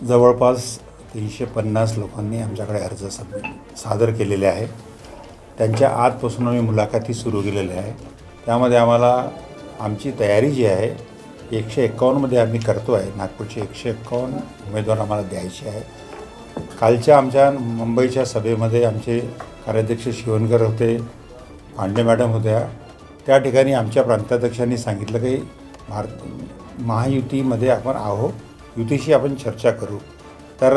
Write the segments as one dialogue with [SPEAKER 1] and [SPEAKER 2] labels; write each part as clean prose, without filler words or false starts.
[SPEAKER 1] जवळपास 350 लोकांनी आमच्याकडे अर्ज सादर केलेले आहे। त्यांच्या आजपासून आम्ही मुलाखती सुरू केलेल्या आहे। त्यामध्ये आम्हाला आमची तयारी जी आहे 151 मध्ये आम्ही करतो आहे। नागपूरचे 151 उमेदवार आम्हाला द्यायचे आहे। कालच्या आमच्या मुंबईच्या सभेमध्ये आमचे कार्याध्यक्ष शिवणकर होते, पांडे मॅडम होत्या। त्या ठिकाणी आमच्या प्रांताध्यक्षांनी सांगितलं की महायुतीमध्ये आपण आहो, युतीशी आपण चर्चा करू। तर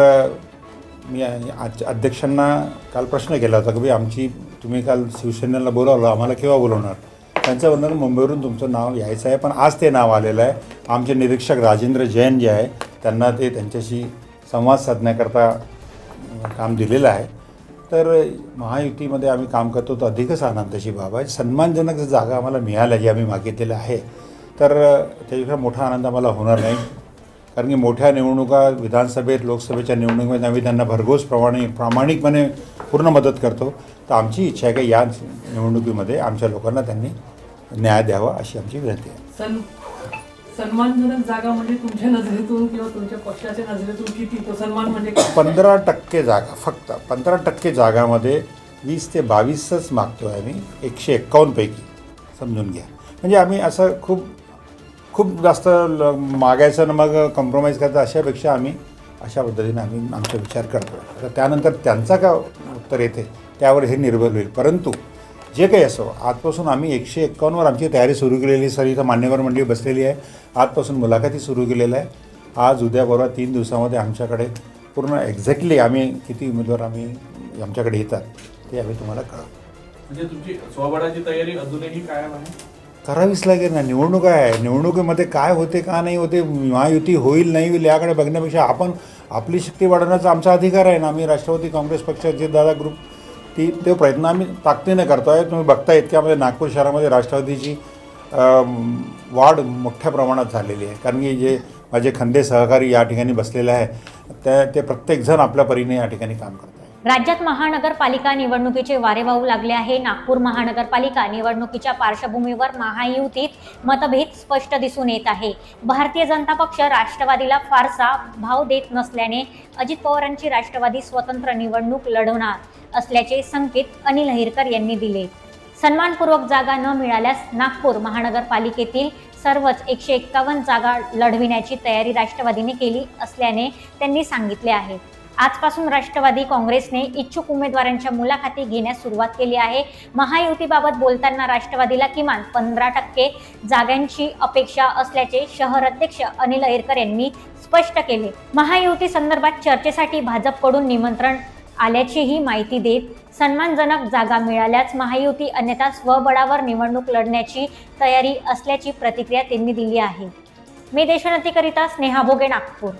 [SPEAKER 1] मी अध्यक्षांना काल प्रश्न केला होता की आमची तुम्ही काल शिवसेनेला बोलावलं, आम्हाला केव्हा बोलवणार? त्यांचं म्हणणं मुंबईवरून तुमचं नाव यायचं आहे, पण आज ते नाव आलेलं आहे। आमचे निरीक्षक राजेंद्र जैन जे आहे त्यांना ते त्यांच्याशी संवाद साधण्याकरता काम दिलेलं आहे। तर महायुतीमध्ये आम्ही काम करतो तर अधिकच आनंदाची बाब आहे। सन्मानजनक जागा आम्हाला मिळाल्या जी आम्ही मागितलेलं आहे, तर त्याच्यापेक्षा मोठा आनंद आम्हाला होणार नाही। कारण की मोठ्या निवडणुका विधानसभेत, लोकसभेच्या निवडणुकीमध्ये आम्ही त्यांना भरघोस प्रामाणिकपणे पूर्ण मदत करतो। तर आमची इच्छा आहे की या निवडणुकीमध्ये आमच्या लोकांना त्यांनी न्याय द्यावा अशी आमची विनंती आहे।
[SPEAKER 2] सन्मानजनक जागा म्हणजे तुमच्या नजरेतून किंवा तुमच्या पक्षाच्या नजरेतून किती तो सन्मान म्हणजे
[SPEAKER 1] 15% जागा, फक्त 15% जागामध्ये 20 ते 22च मागतो आहे आम्ही 151 पैकी, समजून घ्या। म्हणजे आम्ही असं खूप जास्त मागायचं आणि मग कॉम्प्रोमाइज करायचं अशापेक्षा आम्ही अशा पद्धतीने आम्ही आमचा विचार करतो। तर त्यानंतर त्यांचा का उत्तर येते त्यावर हे निर्भर होईल। परंतु जे काही असो, आजपासून आम्ही 151 वर आमची तयारी सुरू केलेली, सर इथं मान्यवर मंडळी बसलेली आहे। आजपासून मुलाखती सुरू केलेल्या आहे। आज उद्या परवा 3 दिवसामध्ये आमच्याकडे पूर्ण एक्झॅक्टली आम्ही किती उमेदवार आमच्याकडे येतात ते आम्ही तुम्हाला कळवू।
[SPEAKER 3] म्हणजे तुमची स्वबळाची तयारी अजूनही कायम आहे?
[SPEAKER 1] करावीच लागेल ना। निवडणूक आहे, निवडणुकीमध्ये काय होते का नाही होते, महायुती होईल नाही होईल याकडे बघण्यापेक्षा आपण आपली शक्ती वाढवण्याचा आमचा अधिकार आहे ना। आम्ही राष्ट्रवादी काँग्रेस पक्षाचे दादा ग्रुप ते प्रयत्न आम्ही ताकदीने करतो आहे। तुम्ही बघता इतक्यामध्ये नागपूर शहरामध्ये राष्ट्रवादीची वाढ मोठ्या प्रमाणात झालेली आहे। कारण की जे माझे खंदे सहकारी या ठिकाणी बसलेले आहे ते प्रत्येकजण आपल्या परीने या ठिकाणी काम करतात।
[SPEAKER 4] राज्यात महानगरपालिका निवडणुकीचे वारे वाहू लागले आहे। नागपूर महानगरपालिका निवडणुकीच्या पार्श्वभूमीवर महायुतीत मतभेद स्पष्ट दिसून येत आहे। भारतीय जनता पक्ष राष्ट्रवादीला फारसा भाव देत नसल्याने अजित पवारांची राष्ट्रवादी स्वतंत्र निवडणूक लढवणार असल्याचे संकेत अनिल अहिरकर यांनी दिले। सन्मानपूर्वक जागा न मिळाल्यास नागपूर महानगरपालिकेतील सर्वच 151 जागा लढविण्याची तयारी राष्ट्रवादीने केली असल्याने त्यांनी सांगितले आहे। आजपासून राष्ट्रवादी काँग्रेसने इच्छुक उमेदवारांच्या मुलाखती घेण्यास सुरुवात केली आहे। महायुतीबाबत बोलताना राष्ट्रवादीला किमान 15% जागांची अपेक्षा असल्याचे शहर अध्यक्ष अनिल अहिरकर यांनी स्पष्ट केले। महायुती संदर्भात चर्चेसाठी भाजपकडून निमंत्रण आल्याचीही माहिती देत सन्मानजनक जागा मिळाल्यास महायुती अन्यथा स्वबळावर निवडणूक लढण्याची तयारी असल्याची प्रतिक्रिया त्यांनी दिली आहे। मी देशोन्नतीकरिता स्नेहा भोगे, नागपूर।